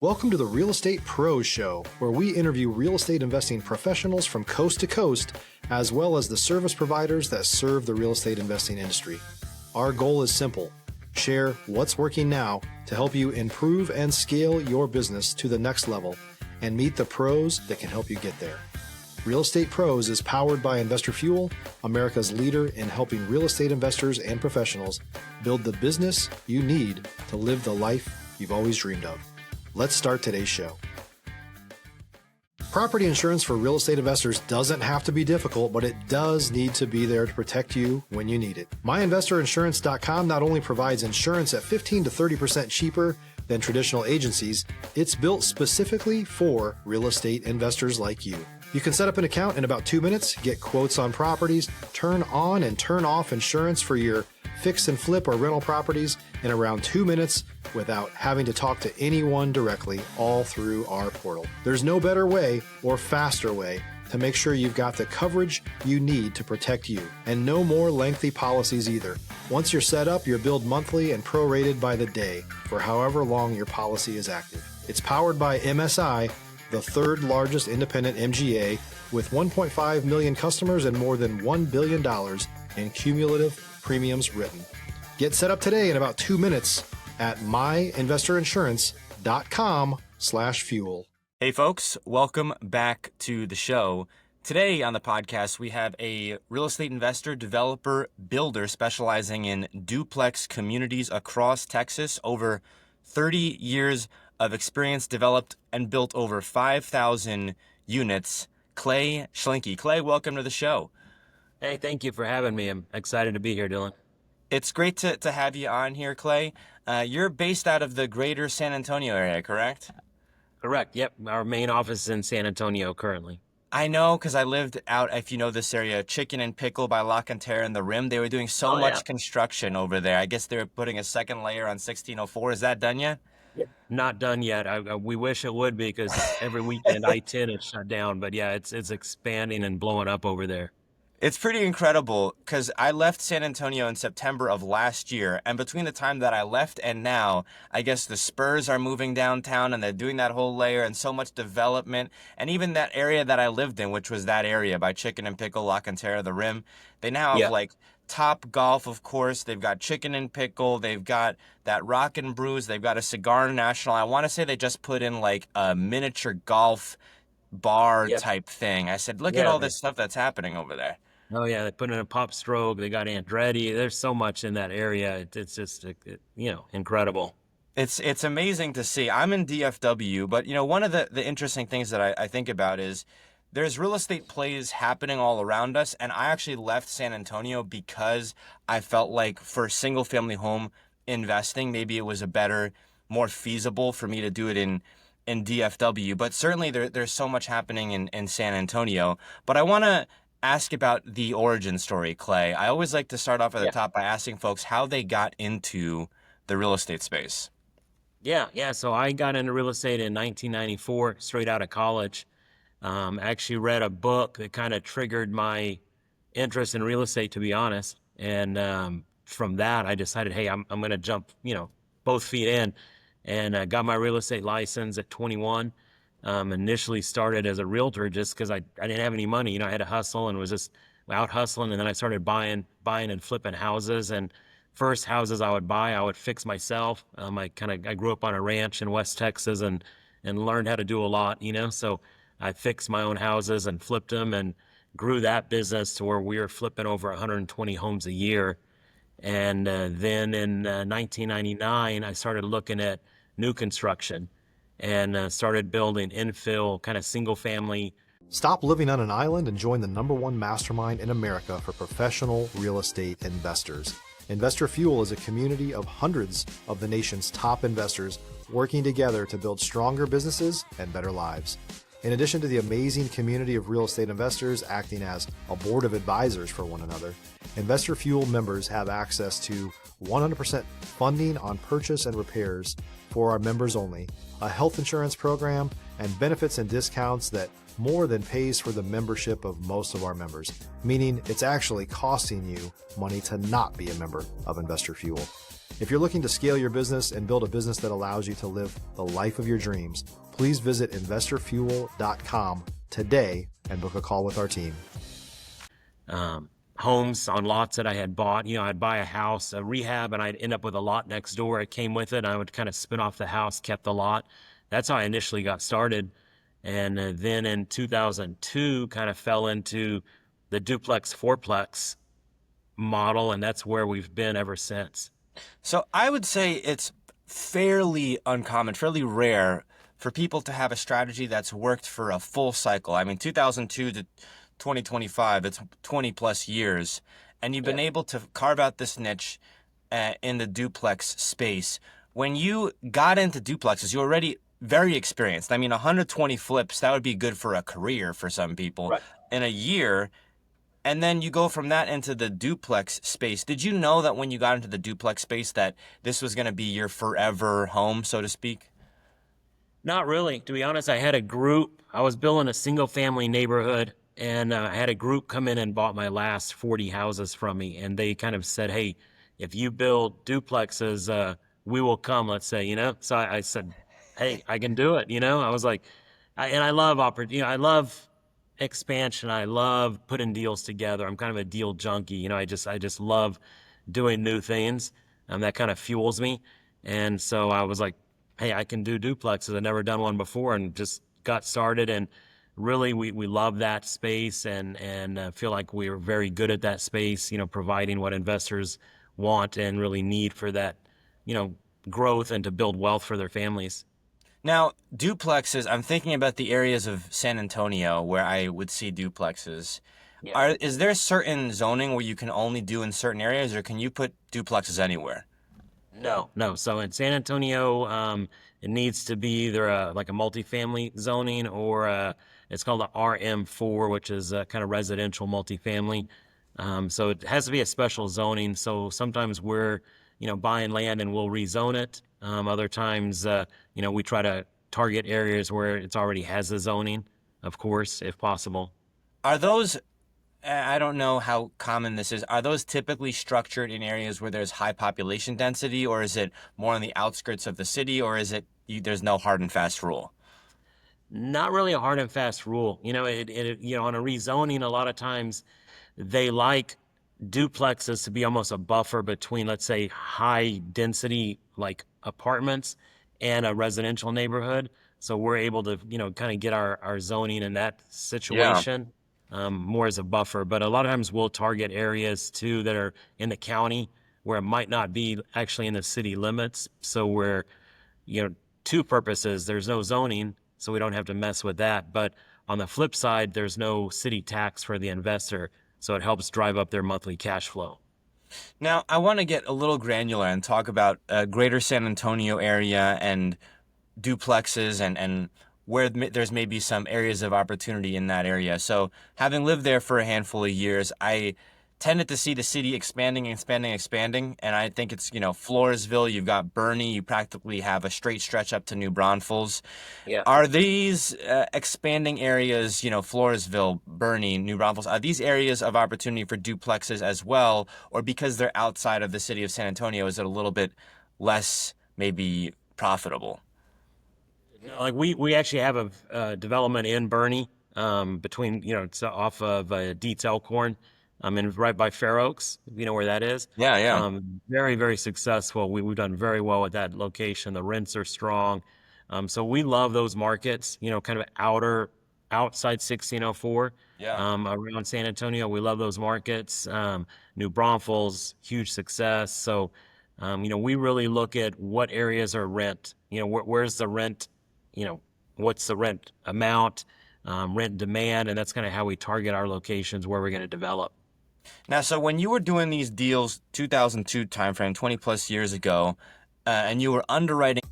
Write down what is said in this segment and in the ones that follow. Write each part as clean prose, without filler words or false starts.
Welcome to the Real Estate Pros Show, where we interview real estate investing professionals from coast to coast, as well as the service providers that serve the real estate investing industry. Our goal is simple: share what's working now to help you improve and scale your business to the next level and meet the pros that can help you get there. Real Estate Pros is powered by Investor Fuel, America's leader in helping real estate investors and professionals build the business you need to live the life you've always dreamed of. Let's start today's show. Property insurance for real estate investors doesn't have to be difficult, but it does need to be there to protect you when you need it. MyInvestorInsurance.com not only provides insurance at 15 to 30% cheaper than traditional agencies, it's built specifically for real estate investors like you. You can set up an account in about 2 minutes, get quotes on properties, turn on and turn off insurance for your fix and flip or rental properties in around 2 minutes without having to talk to anyone directly, all through our portal. There's no better way or faster way to make sure you've got the coverage you need to protect you, and no more lengthy policies either. Once you're set up, you're billed monthly and prorated by the day for however long your policy is active. It's powered by MSI, the third largest independent MGA, with 1.5 million customers and more than $1 billion in cumulative premiums written. Get set up today in about 2 minutes at myinvestorinsurance.com/fuel. Hey folks, welcome back to the show. Today on the podcast, we have a real estate investor, developer, builder specializing in duplex communities across Texas. Over 30 years of experience, developed and built over 5,000 units. Clay Schlinke. Clay, welcome to the show. Hey, thank you for having me. I'm excited to be here, Dylan. It's great to have you on here, Clay. You're based out of the greater San Antonio area, correct? Correct. Yep. Our main office is in San Antonio currently. I know, because I lived out, if you know this area, Chicken and Pickle by La Cantera and the Rim. They were doing so much construction over there. I guess they were putting a second layer on 1604. Is that done yet? Not done yet. We wish it would be, because every weekend I-10 is shut down. But yeah, it's expanding and blowing up over there. It's pretty incredible, because I left San Antonio in September of last year, and between the time that I left and now, I guess the Spurs are moving downtown and they're doing that whole layer and so much development, and even that area that I lived in, which was that area by Chicken and Pickle, La Cantera, the Rim, they now have like Top Golf, of course, they've got Chicken and Pickle, they've got that Rock and Brews, they've got a Cigar National. I want to say they just put in like a miniature golf bar type thing. I said, look at all this stuff that's happening over there. Oh, yeah. They put in a Pop Stroke. They got Andretti. There's so much in that area. It's just, incredible. It's amazing to see. I'm in DFW, but, one of the interesting things that I think about is there's real estate plays happening all around us. And I actually left San Antonio because I felt like for single family home investing, maybe it was a better, more feasible for me to do it in DFW. But certainly there's so much happening in San Antonio. But I want to ask about the origin story, Clay. I always like to start off at the top by asking folks how they got into the real estate space. Yeah. So I got into real estate in 1994, straight out of college. Actually read a book that kind of triggered my interest in real estate, to be honest. And from that, I decided, hey, I'm going to jump, both feet in, and got my real estate license at 21. Initially started as a realtor just because I didn't have any money. I had to hustle and was just out hustling. And then I started buying and flipping houses. And first houses I would buy, I would fix myself. I grew up on a ranch in West Texas and learned how to do a lot, So I fixed my own houses and flipped them and grew that business to where we were flipping over 120 homes a year. And then in 1999, I started looking at new construction and started building infill, kind of single family. Stop living on an island and join the #1 mastermind in America for professional real estate investors. Investor Fuel is a community of hundreds of the nation's top investors working together to build stronger businesses and better lives. In addition to the amazing community of real estate investors acting as a board of advisors for one another, Investor Fuel members have access to 100% funding on purchase and repairs for our members only, a health insurance program, and benefits and discounts that more than pays for the membership of most of our members, meaning it's actually costing you money to not be a member of Investor Fuel. If you're looking to scale your business and build a business that allows you to live the life of your dreams, please visit investorfuel.com today and book a call with our team. Homes on lots that I had bought. I'd buy a house, a rehab, and I'd end up with a lot next door. It came with it. I would kind of spin off the house, kept the lot. That's how I initially got started. And then in 2002, kind of fell into the duplex, fourplex model, and that's where we've been ever since. So I would say it's fairly uncommon, fairly rare for people to have a strategy that's worked for a full cycle. I mean, 2002 to 2025, it's 20 plus years, and you've been able to carve out this niche in the duplex space. When you got into duplexes, you were already very experienced. I mean, 120 flips, that would be good for a career for some people in a year. And then you go from that into the duplex space. Did you know that when you got into the duplex space that this was going to be your forever home, so to speak? Not really. To be honest, I had a group. I was building a single family neighborhood, and I had a group come in and bought my last 40 houses from me. And they kind of said, hey, if you build duplexes, we will come, let's say, So I said, hey, I can do it. I was like, I love opportunity. I love expansion. I love putting deals together. I'm kind of a deal junkie. I just love doing new things. That kind of fuels me. And so I was like, hey, I can do duplexes. I've never done one before, and just got started. And really, we love that space, and feel like we're very good at that space, providing what investors want and really need for that, growth and to build wealth for their families. Now, duplexes, I'm thinking about the areas of San Antonio where I would see duplexes. Yeah. Is there certain zoning where you can only do in certain areas, or can you put duplexes anywhere? No. So in San Antonio, it needs to be either like a multifamily zoning, or it's called a RM4, which is kind of residential multifamily. So it has to be a special zoning. So sometimes we're, buying land and we'll rezone it. Other times, we try to target areas where it already has the zoning, of course, if possible. Are those, I don't know how common this is, are those typically structured in areas where there's high population density, or is it more on the outskirts of the city, or is it there's no hard and fast rule? Not really a hard and fast rule. On a rezoning, a lot of times they like duplexes to be almost a buffer between, let's say, high density like apartments and a residential neighborhood. So we're able to, kind of get our zoning in that situation more as a buffer. But a lot of times we'll target areas too that are in the county where it might not be actually in the city limits. So we're, two purposes. There's no zoning, so we don't have to mess with that. But on the flip side, there's no city tax for the investor. So it helps drive up their monthly cash flow. Now, I want to get a little granular and talk about greater San Antonio area and duplexes and where there's maybe some areas of opportunity in that area. So having lived there for a handful of years, I tended to see the city expanding. And I think it's, Floresville, you've got Bernie, you practically have a straight stretch up to New Braunfels. Yeah. Are these expanding areas, Floresville, Bernie, New Braunfels, are these areas of opportunity for duplexes as well? Or because they're outside of the city of San Antonio, is it a little bit less maybe profitable? Like we actually have a development in Bernie between, it's off of Dietz Elkhorn. And right by Fair Oaks, you know where that is? Yeah. Very, very successful. We've done very well with that location. The rents are strong. So we love those markets, kind of outside 1604. Around San Antonio. We love those markets. New Braunfels, huge success. So, we really look at what areas are rent, where's the rent, what's the rent amount, rent demand, and that's kind of how we target our locations where we're going to develop. Now, so when you were doing these deals, 2002 timeframe, 20 plus years ago, and you were underwriting.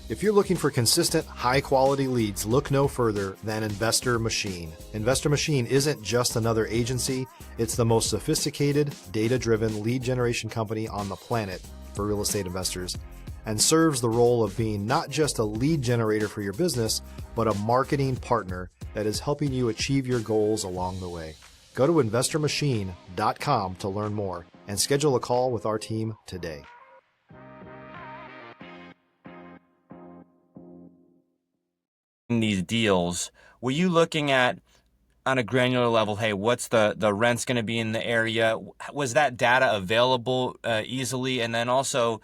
If you're looking for consistent, high-quality leads, look no further than Investor Machine. Investor Machine isn't just another agency. It's the most sophisticated, data-driven lead generation company on the planet for real estate investors, and serves the role of being not just a lead generator for your business, but a marketing partner that is helping you achieve your goals along the way. Go to investormachine.com to learn more and schedule a call with our team today. These deals, were you looking at on a granular level, hey, what's the rent's going to be in the area? Was that data available easily? And then also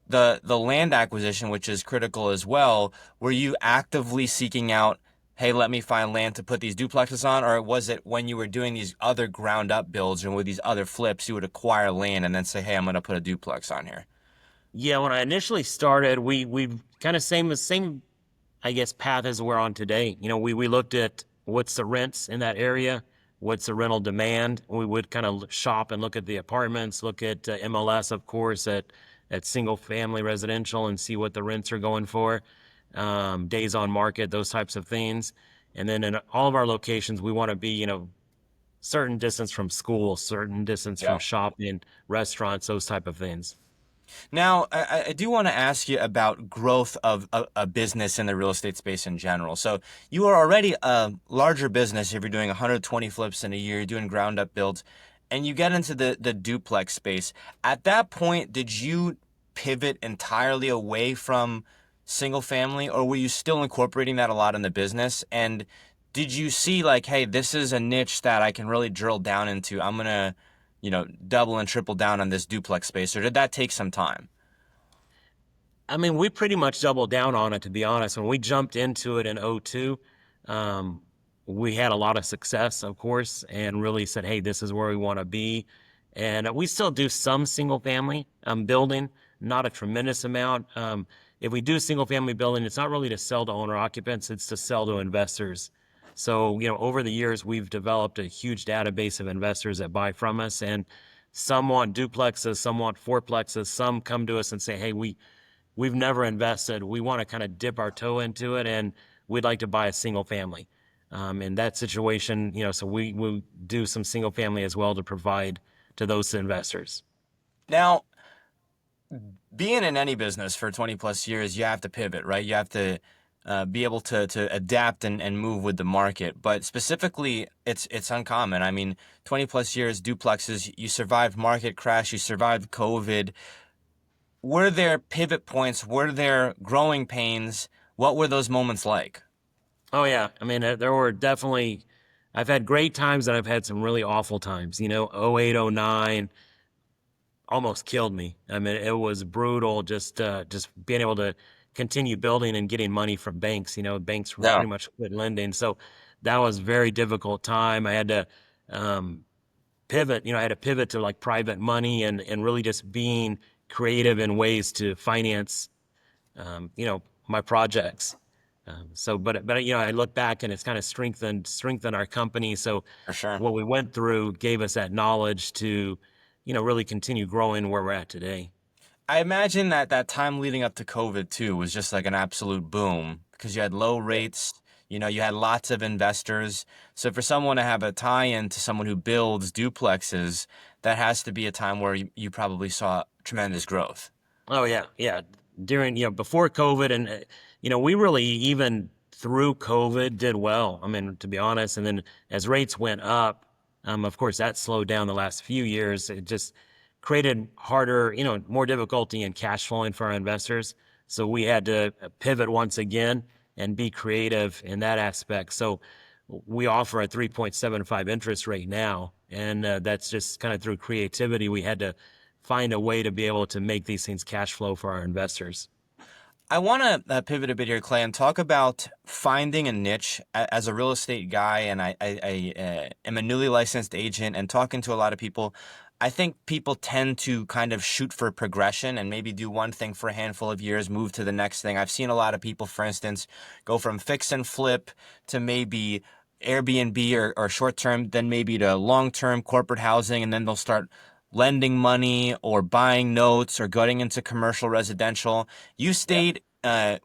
the land acquisition, which is critical as well. Were you actively seeking out, hey, let me find land to put these duplexes on? Or was it when you were doing these other ground up builds and with these other flips, you would acquire land and then say, hey, I'm going to put a duplex on here? Yeah, when I initially started, we kind of same I guess path as we're on today. We looked at what's the rents in that area, what's the rental demand. We would kind of shop and look at the apartments, look at MLS, of course, at single family residential, and see what the rents are going for, days on market, those types of things. And then in all of our locations, we want to be, certain distance from school, certain distance from shopping, restaurants, those type of things. Now, I do want to ask you about growth of a business in the real estate space in general. So you are already a larger business if you're doing 120 flips in a year, you're doing ground up builds, and you get into the duplex space. At that point, did you pivot entirely away from single family, or were you still incorporating that a lot in the business? And did you see like, hey, this is a niche that I can really drill down into? I'm going to double and triple down on this duplex space, or did that take some time? I mean, we pretty much doubled down on it, to be honest. When we jumped into it in '02, we had a lot of success, of course, and really said, hey, this is where we want to be. And we still do some single family building, not a tremendous amount. If we do single family building, it's not really to sell to owner occupants, it's to sell to investors. So, over the years, we've developed a huge database of investors that buy from us, and some want duplexes, some want fourplexes, some come to us and say, hey, we've never invested. We want to kind of dip our toe into it, and we'd like to buy a single family. In that situation, so we do some single family as well to provide to those investors. Now, being in any business for 20 plus years, you have to pivot, right? You have to be able to adapt and move with the market. But specifically, it's uncommon. I mean, 20 plus years, duplexes, you survived market crash, you survived COVID. Were there pivot points? Were there growing pains? What were those moments like? Oh, yeah. I mean, there were definitely, I've had great times and I've had some really awful times. 08, 09 almost killed me. I mean, it was brutal just being able to continue building and getting money from banks. Banks pretty much quit lending. So that was a very difficult time. I had to pivot. I had to pivot to like private money and really just being creative in ways to finance, my projects. But I look back and it's kind of strengthened our company. So For sure. what we went through gave us that knowledge to, really continue growing where we're at today. I imagine that time leading up to COVID too was just like an absolute boom because you had low rates, you had lots of investors. So for someone to have a tie-in to someone who builds duplexes, that has to be a time where you probably saw tremendous growth. Oh yeah. Yeah. During, before COVID and, we really even through COVID did well. I mean, to be honest, and then as rates went up, of course that slowed down the last few years. It just created harder, more difficulty in cash flowing for our investors. So we had to pivot once again and be creative in that aspect. So we offer a 3.75 interest rate now, and that's just kind of through creativity. We had to find a way to be able to make these things cash flow for our investors. I want to pivot a bit here, Clay, and talk about finding a niche. As a real estate guy, and I am a newly licensed agent, and talking to a lot of people, I think people tend to kind of shoot for progression and maybe do one thing for a handful of years, move to the next thing. I've seen a lot of people, for instance, go from fix and flip to maybe Airbnb or short term, then maybe to long term corporate housing, and then they'll start lending money or buying notes or getting into commercial residential. You stayed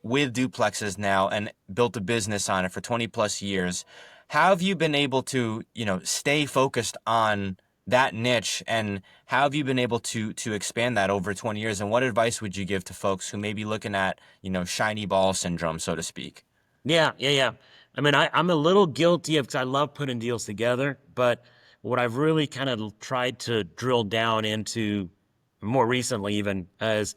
with duplexes now and built a business on it for 20 plus years. How have you been able to, stay focused on that niche, and how have you been able to expand that over 20 years? And what advice would you give to folks who may be looking at, shiny ball syndrome, so to speak? Yeah. I mean, I'm a little guilty of, because I love putting deals together, but what I've really kind of tried to drill down into more recently even is,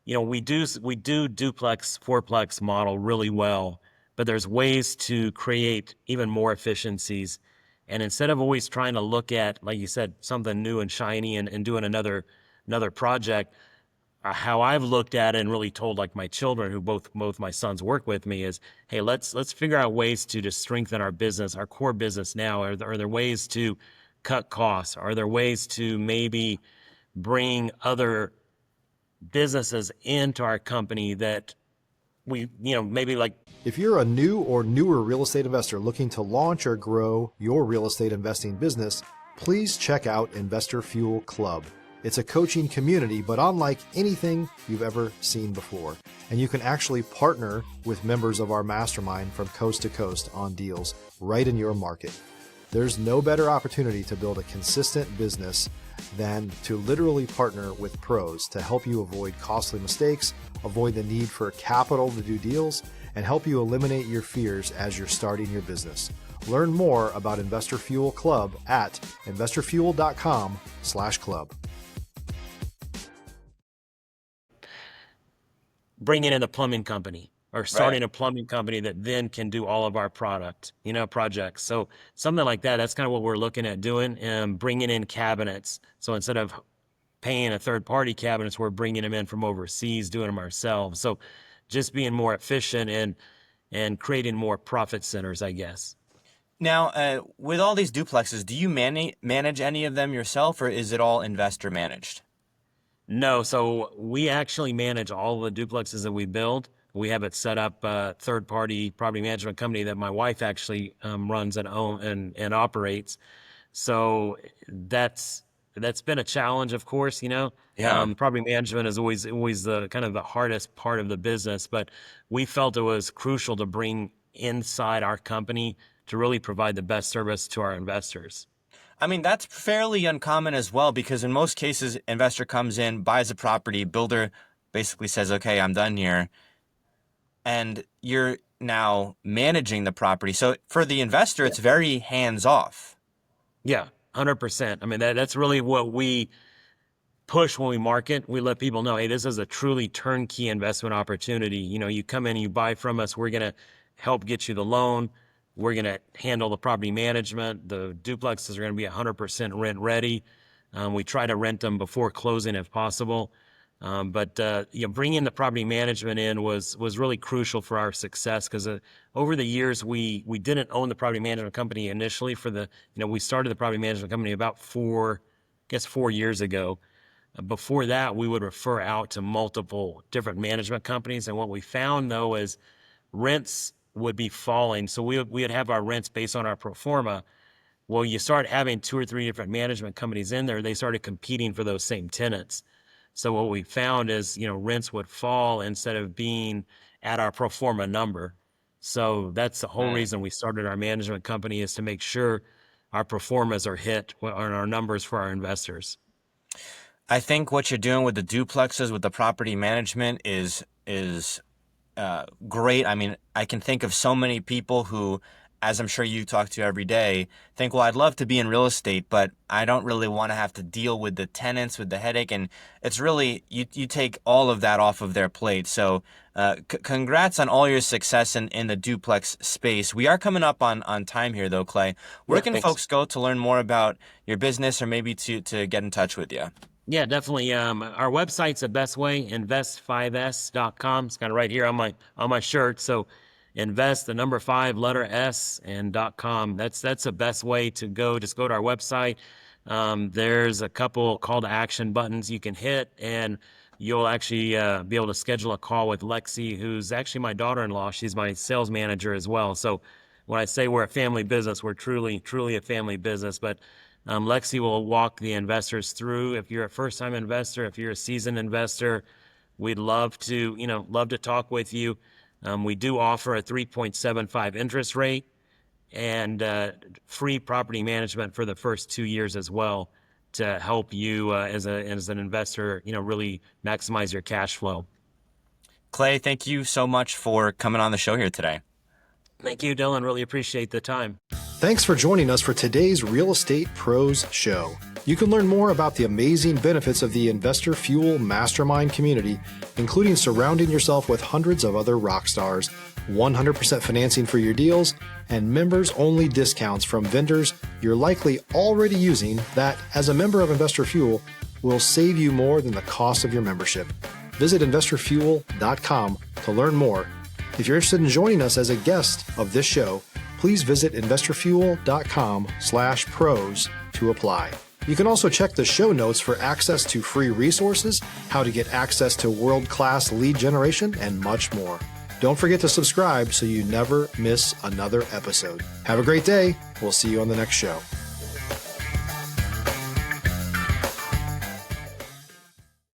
we do duplex, fourplex model really well, but there's ways to create even more efficiencies. And instead of always trying to look at, like you said, something new and shiny and doing another project, how I've looked at it and really told like my children, who both my sons work with me, is, hey, let's figure out ways to just strengthen our business, our core business now. Are there ways to cut costs? Are there ways to maybe bring other businesses into our company that we, maybe like. If you're a new or newer real estate investor looking to launch or grow your real estate investing business, please check out Investor Fuel Club. It's a coaching community, but unlike anything you've ever seen before. And you can actually partner with members of our mastermind from coast to coast on deals right in your market. There's no better opportunity to build a consistent business than to literally partner with pros to help you avoid costly mistakes, avoid the need for capital to do deals, and help you eliminate your fears as you're starting your business. Learn more about Investor Fuel Club at investorfuel.com/club. Bringing in a plumbing company or starting a plumbing company that then can do all of our projects. So something like that, that's kind of what we're looking at doing, and bringing in cabinets. So instead of paying a third party cabinets, we're bringing them in from overseas, doing them ourselves. So just being more efficient and creating more profit centers, I guess. Now, with all these duplexes, do you manage any of them yourself, or is it all investor managed? No, so we actually manage all the duplexes that we build. We have it set up a third-party property management company that my wife actually runs and operates. So that's been a challenge, of course. Yeah. Property management is always the kind of the hardest part of the business, but we felt it was crucial to bring inside our company to really provide the best service to our investors. I mean, that's fairly uncommon as well, because in most cases, investor comes in, buys a property, builder basically says, okay, I'm done here. And you're now managing the property. So for the investor, it's very hands-off. Yeah, 100%. I mean, that's really what we push when we market. We let people know, hey, this is a truly turnkey investment opportunity. You come in, you buy from us, we're going to help get you the loan. We're going to handle the property management. The duplexes are going to be 100% rent ready. We try to rent them before closing if possible. But bringing the property management in was really crucial for our success, because over the years we didn't own the property management company initially. We started the property management company about 4 years ago. Before that, we would refer out to multiple different management companies, and what we found though is rents would be falling. So we would have our rents based on our pro forma. Well, you start having 2 or 3 different management companies in there, they started competing for those same tenants. So what we found is, rents would fall instead of being at our pro forma number. So that's the whole reason we started our management company, is to make sure our pro formas are hit on our numbers for our investors. I think what you're doing with the duplexes, with the property management is great. I mean, I can think of so many people who, as I'm sure you talk to every day, think, well, I'd love to be in real estate, but I don't really want to have to deal with the tenants, with the headache. And it's really, you take all of that off of their plate. So congrats on all your success in the duplex space. We are coming up on time here, though, Clay. Where can folks go to learn more about your business, or maybe to get in touch with you? Yeah, definitely. Our website's the best way, invest5s.com. It's kind of right here on my shirt. So invest, the number 5, letter S, and .com. That's the best way to go. Just go to our website. There's a couple call to action buttons you can hit, and you'll actually be able to schedule a call with Lexi, who's actually my daughter-in-law. She's my sales manager as well. So when I say we're a family business, we're truly a family business. But Lexi will walk the investors through. If you're a first-time investor, if you're a seasoned investor, we'd love to talk with you. We do offer a 3.75 interest rate and free property management for the first 2 years as well, to help you as an investor, really maximize your cash flow. Clay, thank you so much for coming on the show here today. Thank you, Dylan. Really appreciate the time. Thanks for joining us for today's Real Estate Pros Show. You can learn more about the amazing benefits of the Investor Fuel Mastermind community, including surrounding yourself with hundreds of other rock stars, 100% financing for your deals, and members-only discounts from vendors you're likely already using that, as a member of Investor Fuel, will save you more than the cost of your membership. Visit investorfuel.com to learn more. If you're interested in joining us as a guest of this show, please visit investorfuel.com/pros to apply. You can also check the show notes for access to free resources, how to get access to world-class lead generation, and much more. Don't forget to subscribe so you never miss another episode. Have a great day. We'll see you on the next show.